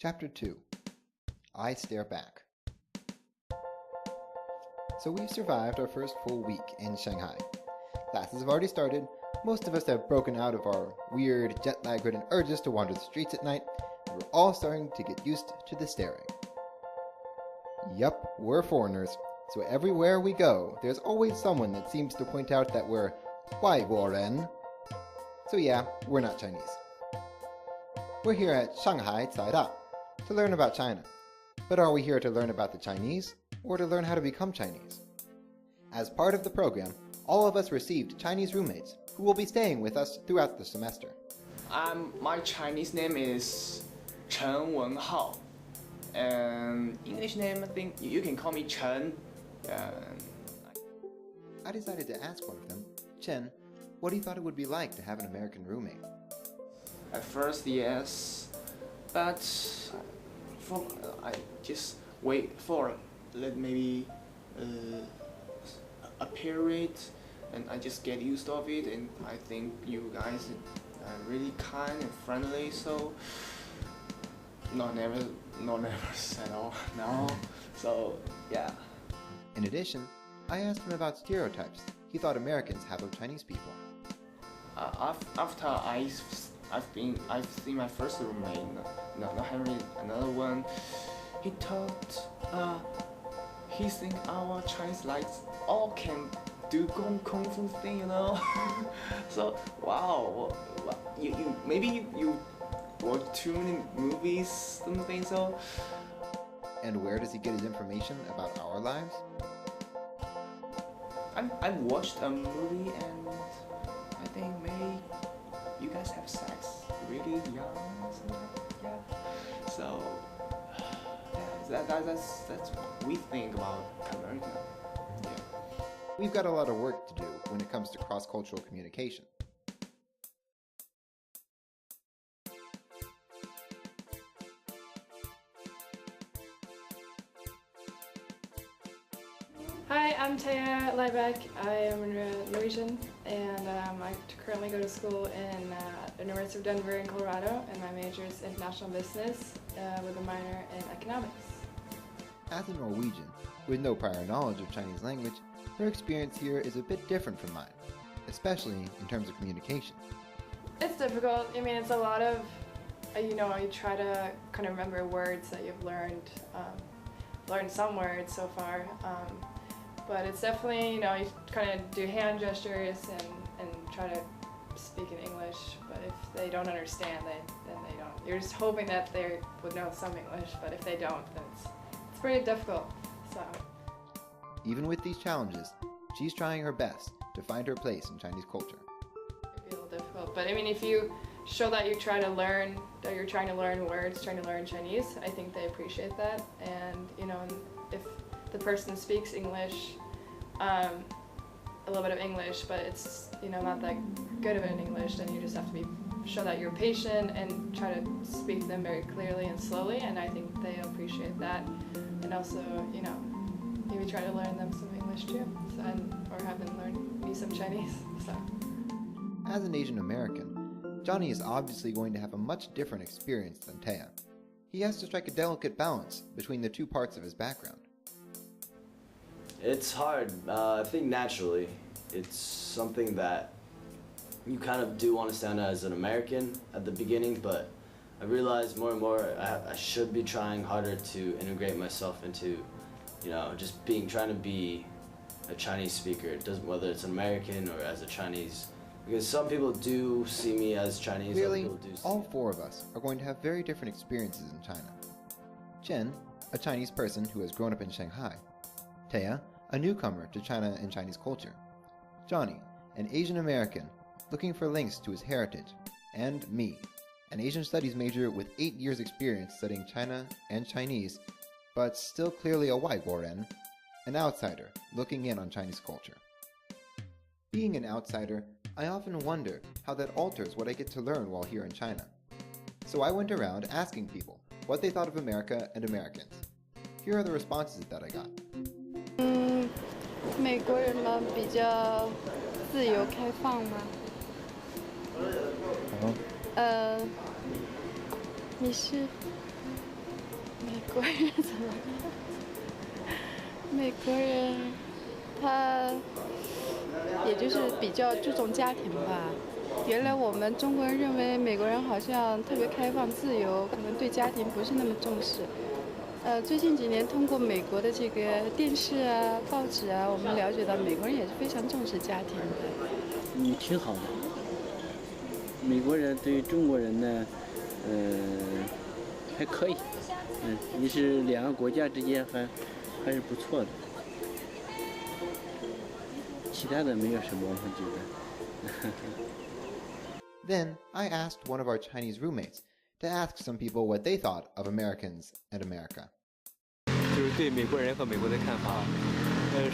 Chapter 2. I Stare Back. So we've survived our first full week in Shanghai. Classes have already started. Most of us have broken out of our weird jet-lag-ridden urges to wander the streets at night, and we're all starting to get used to the staring. Yup, we're foreigners, so everywhere we go, there's always someone that seems to point out that we're 外国人. So yeah, we're not Chinese. We're here at Shanghai Caida to learn about China. But are we here to learn about the Chinese, or to learn how to become Chinese? As part of the program, all of us received Chinese roommates who will be staying with us throughout the semester. My Chinese name is Chen Wenhao, and English name, I think you can call me Chen. I decided to ask one of them, Chen, what he thought it would be like to have an American roommate. At first, yes, but I just wait for maybe a period, and I just get used of it. And I think you guys are really kind and friendly. So not never at all. No. So yeah. In addition, I asked him about stereotypes he thought Americans have of Chinese people. After I've seen my first roommate, not having another one. He thought he think our Chinese like all can do kung fu thing, you know. So wow, you maybe you watch too many movies, something so. And where does he get his information about our lives? I watched a movie and I think maybe you guys have sex really young, something like that. Yeah. So yeah, that's what we think about America. Yeah. We've got a lot of work to do when it comes to cross-cultural communication. Hi, I'm Taya Liebeck. I am a Norwegian, and I currently go to school in the University of Denver in Colorado, and my major is international business with a minor in economics. As a Norwegian, with no prior knowledge of Chinese language, her experience here is a bit different from mine, especially in terms of communication. It's difficult. I mean, it's a lot of, you try to kind of remember words that you've learned some words so far. But it's definitely, you kind of do hand gestures and try to speak in English, but if they don't understand, then they don't. You're just hoping that they would know some English, but if they don't, then it's pretty difficult. So. Even with these challenges, she's trying her best to find her place in Chinese culture. It'd be a little difficult, but I mean, if you show that you're trying to learn words, trying to learn Chinese, I think they appreciate that, and if the person speaks English, a little bit of English, but it's not that good of an English, then you just have to show that you're patient and try to speak them very clearly and slowly, and I think they appreciate that, and also maybe try to learn them some English too, or have them learn me some Chinese. So. As an Asian American, Johnny is obviously going to have a much different experience than Taya. He has to strike a delicate balance between the two parts of his background. It's hard. I think naturally, it's something that you kind of do want to stand out as an American at the beginning, but I realize more and more I should be trying harder to integrate myself into, just trying to be a Chinese speaker. It doesn't, whether it's an American or as a Chinese, because some people do see me as Chinese. Clearly, all four of us are going to have very different experiences in China. Chen, a Chinese person who has grown up in Shanghai. Taya, a newcomer to China and Chinese culture. Johnny, an Asian American looking for links to his heritage. And me, an Asian studies major with 8 years experience studying China and Chinese, but still clearly a 外国人, an outsider looking in on Chinese culture. Being an outsider, I often wonder how that alters what I get to learn while here in China. So I went around asking people what they thought of America and Americans. Here are the responses that I got. 美国人们比较自由开放吗？你是？美国人怎么了？美国人他也就是比较注重家庭吧。原来我们中国人认为美国人好像特别开放自由，可能对家庭不是那么重视。最近几年通过美国的这个电视啊、报纸啊，我们了解到美国人也是非常重视家庭的。挺好的。美国人对于中国人呢，还可以，也是两个国家之间还是不错的。其他的没有什么，我觉得。Then I asked one of our Chinese roommates to ask some people what they thought of Americans and America. 就是对美国人和美国的看法。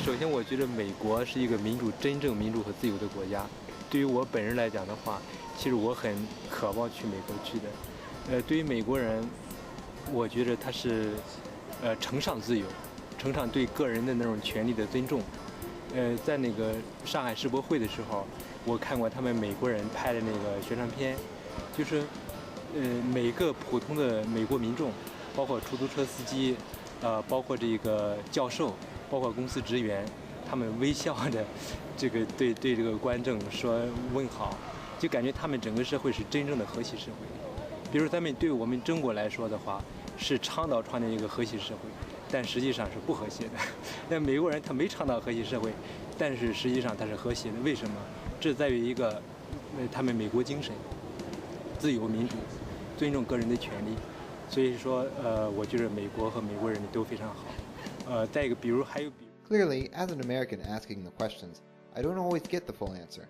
首先我觉得美国是一个真正民主和自由的国家。对于我本人来讲的话，其实我很渴望去美国去的。对于美国人，我觉得他是崇尚自由，崇尚对个人的那种权利的尊重。在那个上海世博会的时候，我看过他们美国人拍的那个宣传片，就是每个普通的美国民众，包括出租车司机，包括这个教授，包括公司职员，他们微笑的这个对这个观众说问好，就感觉他们整个社会是真正的和谐社会。比如他们对我们中国来说的话，是倡导创建一个和谐社会，但实际上是不和谐的。那美国人他没倡导和谐社会，但是实际上他是和谐的。为什么？这在于一个他们美国精神，自由民主，尊重个人的权利。所以说我觉得美国和美国人都非常好。再一个，比如还有 Clearly, as an American asking the questions, I don't always get the full answer,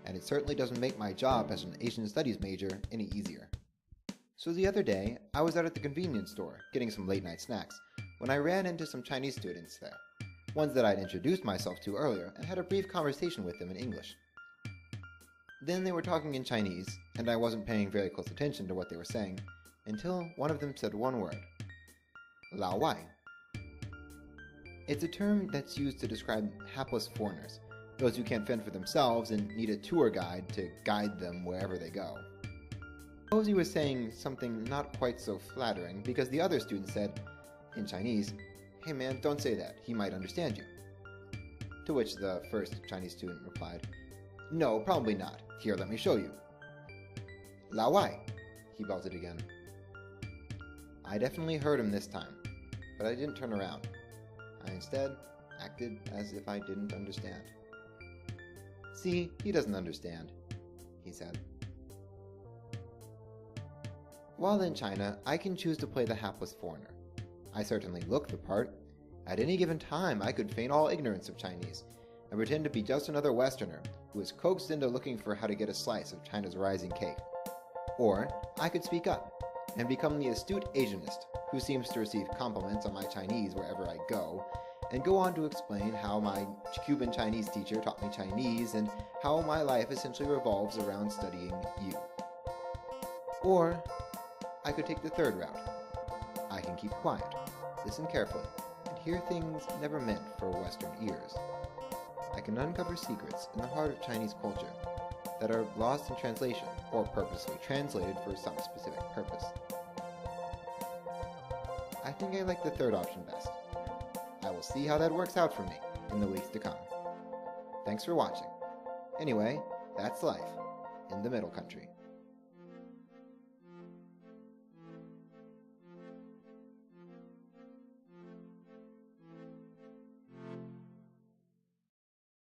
and it certainly doesn't make my job as an Asian Studies major any easier. So the other day, I was out at the convenience store getting some late-night snacks when I ran into some Chinese students there, ones that I'd introduced myself to earlier and had a brief conversation with them in English. Then they were talking in Chinese, and I wasn't paying very close attention to what they were saying until one of them said one word, 老外. It's a term that's used to describe hapless foreigners, those who can't fend for themselves and need a tour guide to guide them wherever they go. Suppose he was saying something not quite so flattering because the other student said, in Chinese, "Hey man, don't say that, he might understand you." To which the first Chinese student replied, "No, probably not. Here, let me show you." "Lao Wai," he belted again. I definitely heard him this time, but I didn't turn around. I instead acted as if I didn't understand. "See, he doesn't understand," he said. While in China, I can choose to play the hapless foreigner. I certainly look the part. At any given time, I could feign all ignorance of Chinese and pretend to be just another Westerner who is coaxed into looking for how to get a slice of China's rising cake. Or I could speak up and become the astute Asianist who seems to receive compliments on my Chinese wherever I go, and go on to explain how my Cuban Chinese teacher taught me Chinese and how my life essentially revolves around studying you. Or I could take the third route. I can keep quiet, listen carefully, and hear things never meant for Western ears. I can uncover secrets in the heart of Chinese culture that are lost in translation or purposely translated for some specific purpose. I think I like the third option best. I will see how that works out for me in the weeks to come. Thanks for watching. Anyway, that's life in the Middle Country.